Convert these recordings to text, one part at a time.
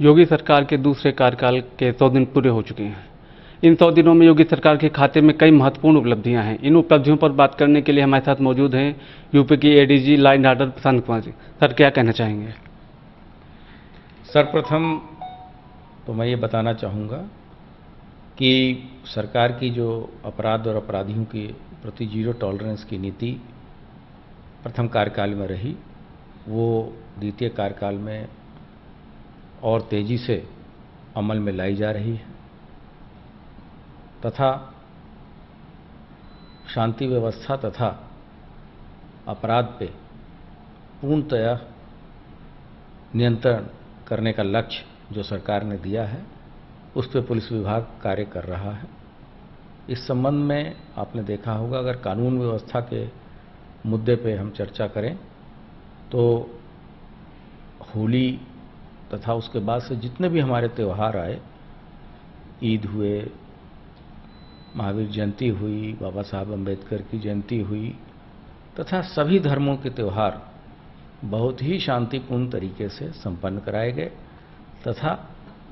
योगी सरकार के दूसरे कार्यकाल के 100 दिन पूरे हो चुके हैं। इन 100 दिनों में योगी सरकार के खाते में कई महत्वपूर्ण उपलब्धियां हैं। इन उपलब्धियों पर बात करने के लिए हमारे साथ मौजूद हैं यूपी की ADG law and order Prashant Kumar ji. Sir, क्या कहना चाहेंगे? सर्वप्रथम तो मैं ये बताना चाहूँगा कि सरकार की जो अपराध और अपराधियों के प्रति जीरो टॉलरेंस की नीति प्रथम कार्यकाल में रही, वो द्वितीय कार्यकाल में और तेजी से अमल में लाई जा रही है तथा शांति व्यवस्था तथा अपराध पे पूर्णतया नियंत्रण करने का लक्ष्य जो सरकार ने दिया है, उस पर पुलिस विभाग कार्य कर रहा है। इस संबंध में आपने देखा होगा, अगर कानून व्यवस्था के मुद्दे पे हम चर्चा करें तो होली तथा उसके बाद से जितने भी हमारे त्यौहार आए, ईद हुए, महावीर जयंती हुई, बाबा साहब अम्बेडकर की जयंती हुई तथा सभी धर्मों के त्यौहार बहुत ही शांतिपूर्ण तरीके से संपन्न कराए गए तथा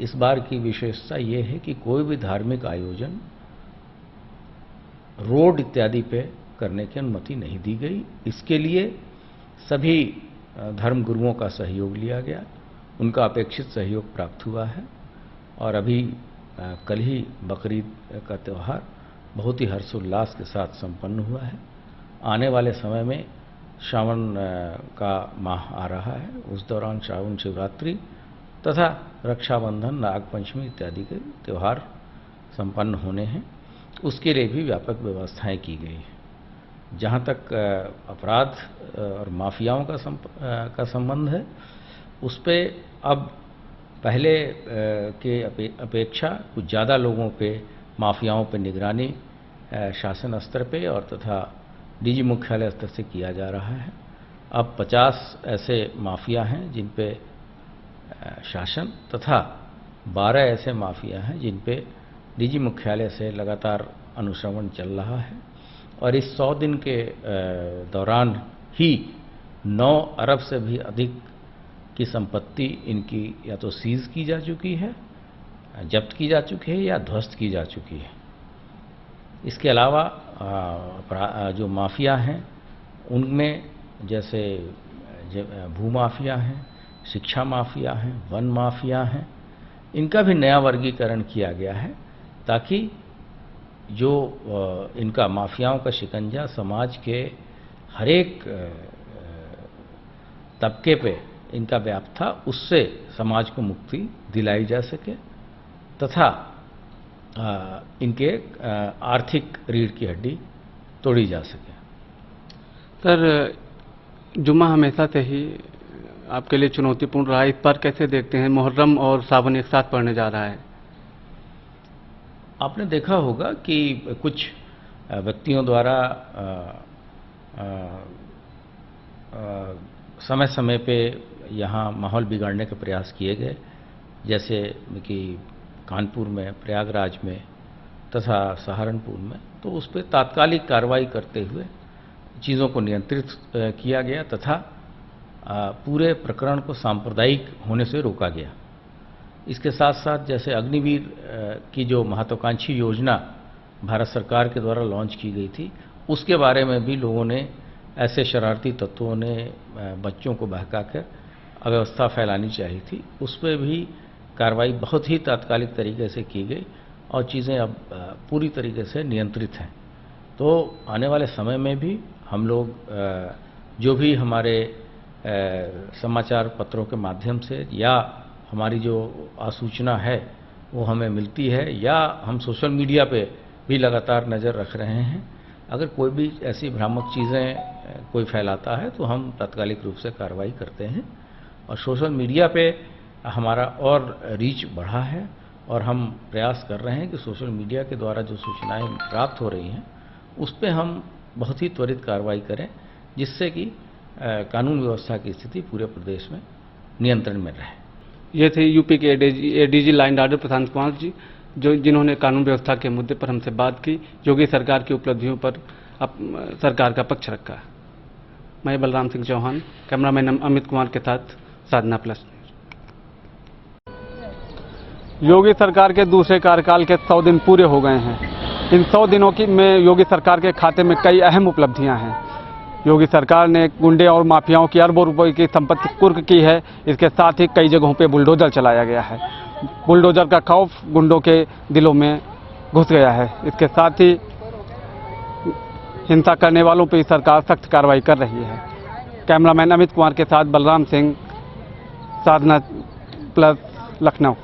इस बार की विशेषता ये है कि कोई भी धार्मिक आयोजन रोड इत्यादि पे करने की अनुमति नहीं दी गई। इसके लिए सभी धर्म गुरुओं का सहयोग लिया गया, उनका अपेक्षित सहयोग प्राप्त हुआ है और अभी कल ही बकरीद का त्यौहार बहुत ही हर्षोल्लास के साथ संपन्न हुआ है। आने वाले समय में श्रावण का माह आ रहा है, उस दौरान श्रावण शिवरात्रि तथा रक्षाबंधन, नागपंचमी इत्यादि के त्यौहार संपन्न होने हैं। उसके लिए भी व्यापक व्यवस्थाएं की गई हैं। जहाँ तक अपराध और माफियाओं का संबंध है, उस पे अब पहले के अपेक्षा कुछ ज़्यादा लोगों पे, माफियाओं पे निगरानी शासन स्तर पे और तथा डीजी मुख्यालय स्तर से किया जा रहा है। अब 50 ऐसे माफिया हैं जिन पे शासन तथा 12 ऐसे माफिया हैं जिन पे डीजी मुख्यालय से लगातार अनुश्रवण चल रहा है और इस 100 दिन के दौरान ही 9 अरब से भी अधिक की संपत्ति इनकी या तो सीज की जा चुकी है, जब्त की जा चुकी है या ध्वस्त की जा चुकी है। इसके अलावा जो माफिया हैं उनमें जैसे भूमाफिया हैं, शिक्षा माफिया हैं, वन माफिया हैं, इनका भी नया वर्गीकरण किया गया है ताकि जो इनका माफियाओं का शिकंजा समाज के हरेक तबके पे इनका व्याप्त था, उससे समाज को मुक्ति दिलाई जा सके तथा इनके आर्थिक रीढ़ की हड्डी तोड़ी जा सके। सर, जुम्मा हमेशा से ही आपके लिए चुनौतीपूर्ण रहा है। इस पर कैसे देखते हैं? मुहर्रम और सावन एक साथ पड़ने जा रहा है। आपने देखा होगा कि कुछ व्यक्तियों द्वारा समय समय पे यहाँ माहौल बिगाड़ने के प्रयास किए गए, जैसे कि कानपुर में, प्रयागराज में तथा सहारनपुर में, तो उस पर तात्कालिक कार्रवाई करते हुए चीज़ों को नियंत्रित किया गया तथा पूरे प्रकरण को सांप्रदायिक होने से रोका गया। इसके साथ साथ जैसे अग्निवीर की जो महत्वाकांक्षी योजना भारत सरकार के द्वारा लॉन्च की गई थी, उसके बारे में भी लोगों ने, ऐसे शरारती तत्वों ने बच्चों को बहकाकर अव्यवस्था फैलानी चाहिए थी, उस पर भी कार्रवाई बहुत ही तात्कालिक तरीके से की गई और चीज़ें अब पूरी तरीके से नियंत्रित हैं। तो आने वाले समय में भी हम लोग जो भी हमारे समाचार पत्रों के माध्यम से या हमारी जो आसूचना है वो हमें मिलती है या हम सोशल मीडिया पे भी लगातार नज़र रख रहे हैं, अगर कोई भी ऐसी भ्रामक चीज़ें कोई फैलाता है तो हम तात्कालिक रूप से कार्रवाई करते हैं। और सोशल मीडिया पे हमारा और रीच बढ़ा है और हम प्रयास कर रहे हैं कि सोशल मीडिया के द्वारा जो सूचनाएं प्राप्त हो रही हैं उस पर हम बहुत ही त्वरित कार्रवाई करें, जिससे कि कानून व्यवस्था की स्थिति पूरे प्रदेश में नियंत्रण में रहे। ये थे यूपी के ADG law and order Prashant Kumar जी, जिन्होंने कानून व्यवस्था के मुद्दे पर हमसे बात की, योगी सरकार की उपलब्धियों पर सरकार का पक्ष रखा। मैं बलराम सिंह चौहान, कैमरामैन अमित कुमार के साथ साधना प्लस। योगी सरकार के दूसरे कार्यकाल के 100 दिन पूरे हो गए हैं। इन 100 दिनों की में योगी सरकार के खाते में कई अहम उपलब्धियां हैं। योगी सरकार ने गुंडे और माफियाओं की अरबों रुपए की संपत्ति कुर्क की है। इसके साथ ही कई जगहों पे बुलडोजर चलाया गया है। बुलडोजर का खौफ गुंडों के दिलों में घुस गया है। इसके साथ ही हिंसा करने वालों पर सरकार सख्त कार्रवाई कर रही है। कैमरामैन अमित कुमार के साथ बलराम सिंह, साधना प्लस, लखनऊ।